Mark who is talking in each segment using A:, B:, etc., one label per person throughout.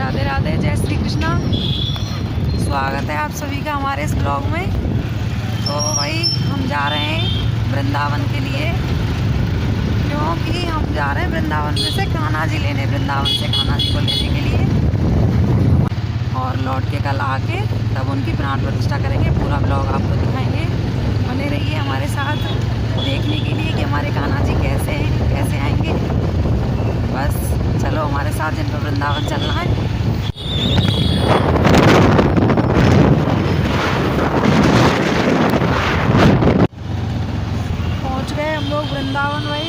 A: राधे राधे, जय श्री कृष्णा। स्वागत है आप सभी का हमारे इस ब्लॉग में। तो भाई हम जा रहे हैं वृंदावन के लिए, क्योंकि हम जा रहे हैं वृंदावन में से कान्हा जी लेने, वृंदावन से कान्हा जी को लेने के लिए, और लौट के कल आके तब उनकी प्राण प्रतिष्ठा करेंगे। पूरा ब्लॉग आपको दिखाएंगे, बने रहिए हमारे साथ देखने के लिए कि हमारे कान्हा जी कैसे हैं, कैसे आएंगे। बस चलो हमारे साथ, जिनको वृंदावन चलना है। पहुंच गए हम लोग वृंदावन भाई।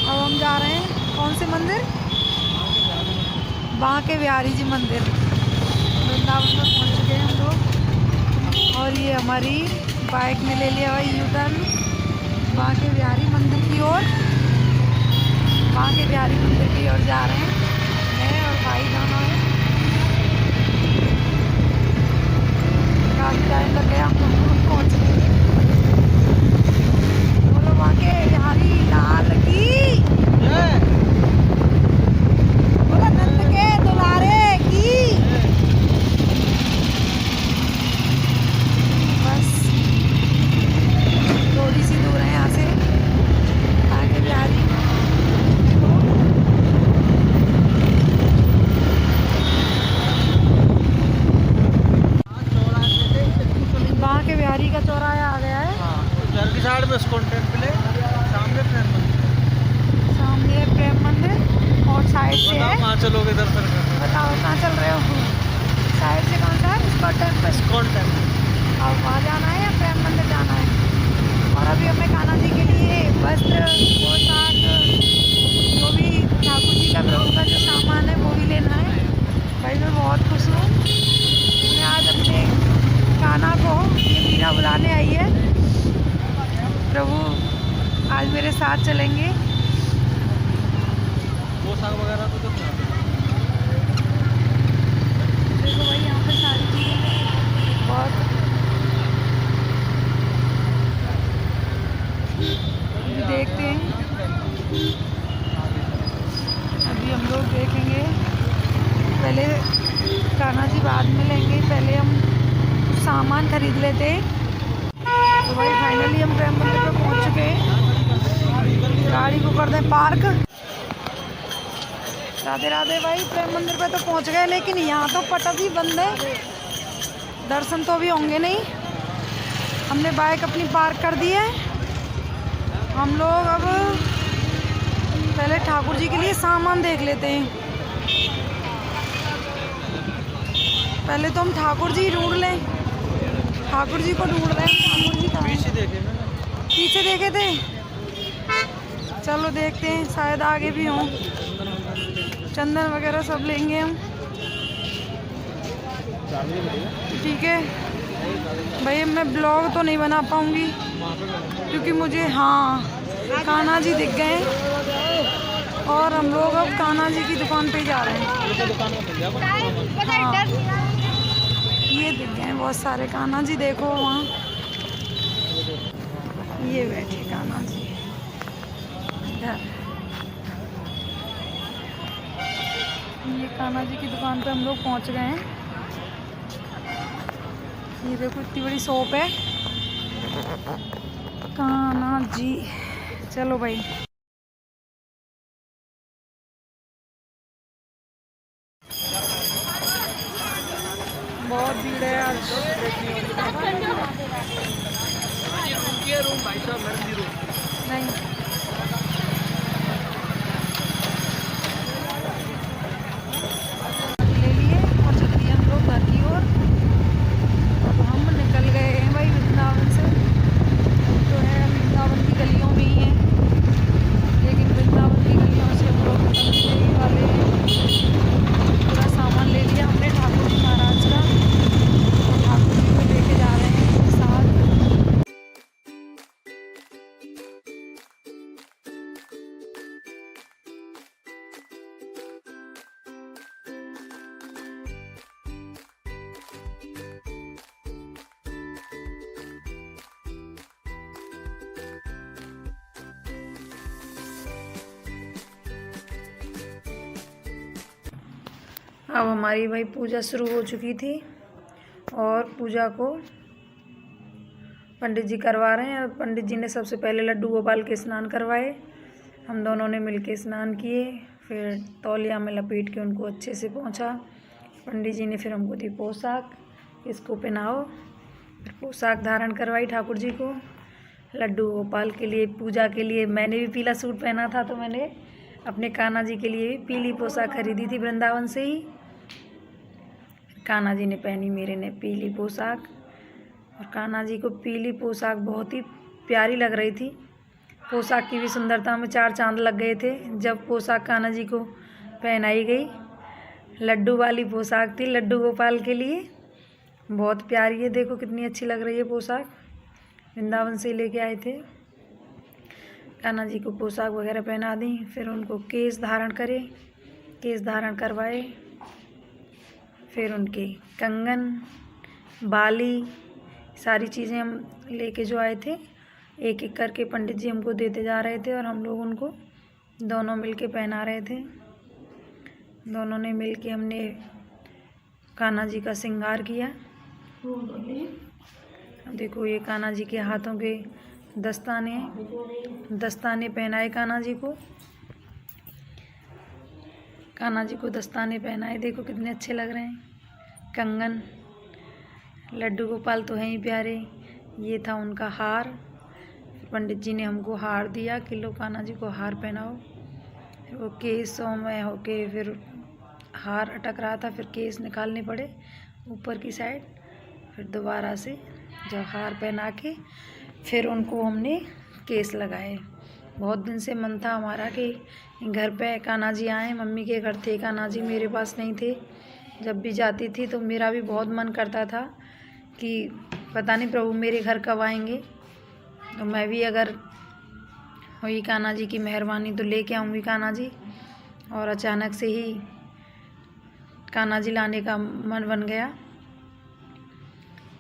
A: अब हम जा रहे हैं कौन से मंदिर? बांके बिहारी जी मंदिर। वृंदावन में पहुंच चुके हैं हम लोग, और ये हमारी बाइक में ले लिया भाई यू टर्न बांके बिहारी मंदिर की ओर। बांके बिहारी मंदिर की ओर जा रहे हैं, मैं और भाई दोनों हैं। काफी टाइम लग गया हम लोग पहुँचने में। बोलो बांके बिहारी लाल की, बोलो नंद के दुलारे की। बस थोड़ी सी दूर है यहाँ से बांके बिहारी। बांके बिहारी का चौराहा आ गया है।
B: उधर की साइड में स्कॉन टेम्पल है, सामने प्रेम मंदिर,
A: सामने प्रेम मंदिर और साइड से है।
B: कहाँ चलोगे दर्शन करने?
A: बताओ कहाँ चल रहे हो? साइड से कौन सा है?
B: स्कॉन टेम्पल।
A: अब वहाँ जाना है या प्रेम मंदिर जाना है? और अभी हमें कान्हा जी के लिए वस्त्र, पोशाक, जो भी ठाकुर जी का प्रभु का जो सामान है वो भी लेना है। भाई मैं बहुत खुश हूँ, मैं आज अपने कान्हा को, ये मीरा बुलाने आई है, प्रभु आज मेरे साथ चलेंगे।
B: पोशाक वगैरह तो
A: देखो भाई यहाँ पे सारी चीज़ें बहुत, अभी देखते हैं। अभी हम लोग देखेंगे, पहले कान्हा जी बाद में लेंगे, पहले हम कुछ सामान खरीद लेते हैं। तो भाई फाइनली हम प्रेम मंदिर पे पहुंच चुके हैं। गाड़ी को कर दें पार्क। राधे राधे भाई, प्रेम मंदिर पे तो पहुंच गए, लेकिन यहाँ तो पटक ही बंद है, दर्शन तो अभी होंगे नहीं। हमने बाइक अपनी पार्क कर दी है। हम लोग अब पहले ठाकुर जी के लिए सामान देख लेते हैं। पहले तो हम ठाकुर जी ढूंढ लें, ठाकुर जी को ढूंढ रहे हैं। ठाकुर जी कहाँ
B: पीछे देखे ना,
A: पीछे देखे थे। चलो देखते हैं, शायद आगे भी हों। चंदन वगैरह सब लेंगे हम, ठीक है भाई। मैं ब्लॉग तो नहीं बना पाऊँगी क्योंकि मुझे, हाँ, कान्हा जी दिख गए और हम लोग अब कान्हा जी की दुकान पे जा रहे हैं। हाँ, ये दिख गए बहुत सारे कान्हा जी, देखो वहाँ ये बैठे कान्हा जी इधर। ये कान्हा जी की दुकान पे हम लोग पहुँच गए हैं। ये देखो इतनी बड़ी शॉप है कान्हा जी। चलो भाई, बहुत भीड़ है आज। नहीं ले लिए और चल दिए हम लोग घर की ओर। अब हम निकल गए हैं भाई वृंदावन से। तो है वृंदावन की गलियों में ही है, लेकिन वृंदावन की गलियों से हम लोग निकलने वाले हैं। पूरा सामान ले लिया हमने ठाकुर जी महाराज का, तो ठाकुर जी को लेके जा रहे हैं साथ। अब हमारी भाई पूजा शुरू हो चुकी थी और पूजा को पंडित जी करवा रहे हैं। पंडित जी ने सबसे पहले लड्डू गोपाल के स्नान करवाए। हम दोनों ने मिलके स्नान किए, फिर तौलिया में लपेट के उनको अच्छे से पोंछा। पंडित जी ने फिर हमको दी पोशाक, इसको पहनाओ। फिर पोशाक धारण करवाई ठाकुर जी को। लड्डू गोपाल के लिए पूजा के लिए मैंने भी पीला सूट पहना था, तो मैंने अपने कान्हा जी के लिए भी पीली पोशाक खरीदी थी वृंदावन से ही। कान्हा जी ने पहनी मेरे ने पीली पोशाक, और कान्हा जी को पीली पोशाक बहुत ही प्यारी लग रही थी। पोशाक की भी सुंदरता में 4 चांद लग गए थे जब पोशाक कान्हा जी को पहनाई गई। लड्डू वाली पोशाक थी लड्डू गोपाल के लिए, बहुत प्यारी है। देखो कितनी अच्छी लग रही है पोशाक, वृंदावन से लेके आए थे। कान्हा जी को पोशाक वगैरह पहना दी, फिर उनको केस धारण करे, केस धारण करवाए। फिर उनके कंगन, बाली, सारी चीज़ें हम लेके जो आए थे, एक एक करके पंडित जी हमको देते जा रहे थे और हम लोग उनको दोनों मिलके पहना रहे थे। दोनों ने मिलके हमने कान्हा जी का श्रृंगार किया। देखो ये कान्हा जी के हाथों के दस्ताने पहनाए कान्हा जी को। कान्हा जी को दस्ताने पहनाए, देखो कितने अच्छे लग रहे हैं। कंगन, लड्डू गोपाल तो हैं ही प्यारे। ये था उनका हार, पंडित जी ने हमको हार दिया कि लो कान्हा जी को हार पहनाओ। वो केसों में होके फिर हार अटक रहा था, फिर केस निकालने पड़े ऊपर की साइड। फिर दोबारा से जब हार पहना के फिर उनको हमने केस लगाए। बहुत दिन से मन था हमारा कि घर पे कान्हा जी आए। मम्मी के घर थे कान्हा जी, मेरे पास नहीं थे। जब भी जाती थी तो मेरा भी बहुत मन करता था कि पता नहीं प्रभु मेरे घर कब आएंगे, तो मैं भी अगर हुई कान्हा जी की मेहरबानी तो लेके आऊँगी कान्हा जी। और अचानक से ही कान्हा जी लाने का मन बन गया,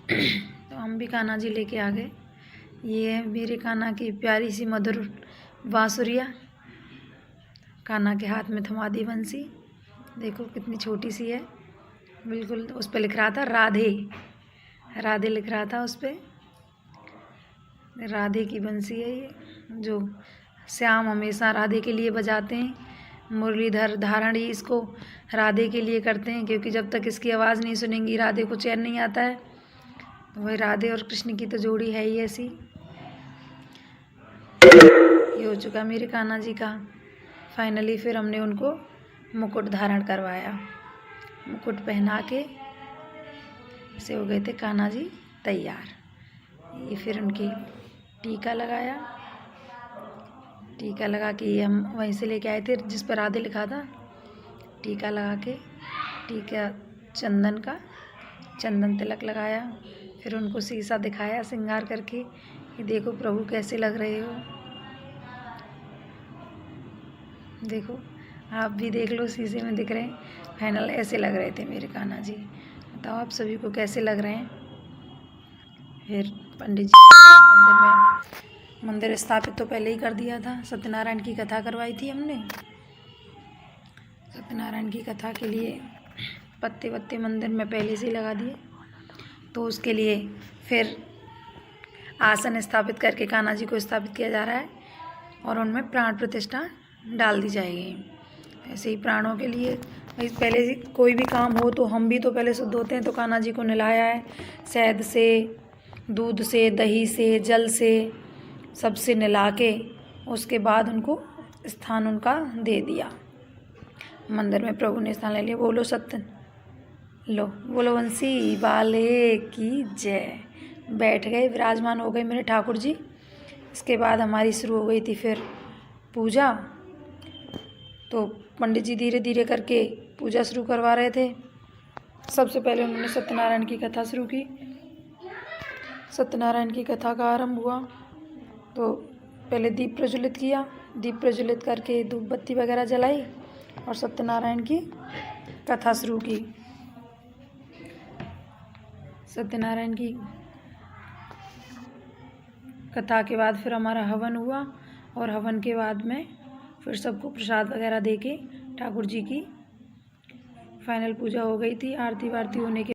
A: तो हम भी कान्हा जी लेके आ गए। ये है मेरे कान्हा की प्यारी सी मधुर बांसुरिया, कान्हा के हाथ में थमा दी बंसी। देखो कितनी छोटी सी है, बिल्कुल। उस पर लिख रहा था राधे, राधे लिख रहा था उस पर। राधे की बंसी है ये, जो श्याम हमेशा राधे के लिए बजाते हैं। मुरलीधर धारण ही इसको राधे के लिए करते हैं, क्योंकि जब तक इसकी आवाज़ नहीं सुनेंगी राधे को चैन नहीं आता है। तो वही राधे और कृष्ण की तो जोड़ी है ही ऐसी। ये हो चुका मेरे कान्हा जी का फाइनली। फिर हमने उनको मुकुट धारण करवाया, मुकुट पहना के से हो गए थे कान्हा जी तैयार। ये फिर उनकी टीका लगाया, टीका लगा के ये हम वहीं से लेके आए थे जिस पर राधे लिखा था। टीका लगा के, टीका चंदन का, चंदन तिलक लगाया। फिर उनको शीशा दिखाया श्रृंगार करके कि देखो प्रभु कैसे लग रहे हो। देखो आप भी देख लो, शीशे में दिख रहे हैं। फाइनल ऐसे लग रहे थे मेरे कान्हा जी। बताओ आप सभी को कैसे लग रहे हैं। फिर पंडित जी मंदिर स्थापित तो पहले ही कर दिया था। सत्यनारायण की कथा करवाई थी हमने। सत्यनारायण की कथा के लिए पत्ते वत्ते मंदिर में पहले से ही लगा दिए, तो उसके लिए फिर आसन स्थापित करके कान्हा जी को स्थापित किया जा रहा है और उनमें प्राण प्रतिष्ठा डाल दी जाएगी। ऐसे ही प्राणों के लिए पहले से कोई भी काम हो तो हम भी तो पहले शुद्ध होते हैं। तो कान्हा जी को नहलाया है, शहद से, दूध से, दही से, जल से, सबसे नहला के उसके बाद उनको स्थान उनका दे दिया। मंदिर में प्रभु ने स्थान ले लिया। बोलो सत्य, लो बोलो बंसी वाले की जय। बैठ गए, विराजमान हो गए मेरे ठाकुर जी। इसके बाद हमारी शुरू हो गई थी फिर पूजा। तो पंडित जी धीरे धीरे करके पूजा शुरू करवा रहे थे। सबसे पहले उन्होंने सत्यनारायण की कथा शुरू की। सत्यनारायण की कथा का आरंभ हुआ तो पहले दीप प्रज्वलित किया। दीप प्रज्वलित करके धूप बत्ती वगैरह जलाई और सत्यनारायण की कथा शुरू की। सत्यनारायण की कथा के बाद फिर हमारा हवन हुआ और हवन के बाद में फिर सबको प्रसाद वगैरह देके ठाकुर जी की फाइनल पूजा हो गई थी। आरती वारती होने के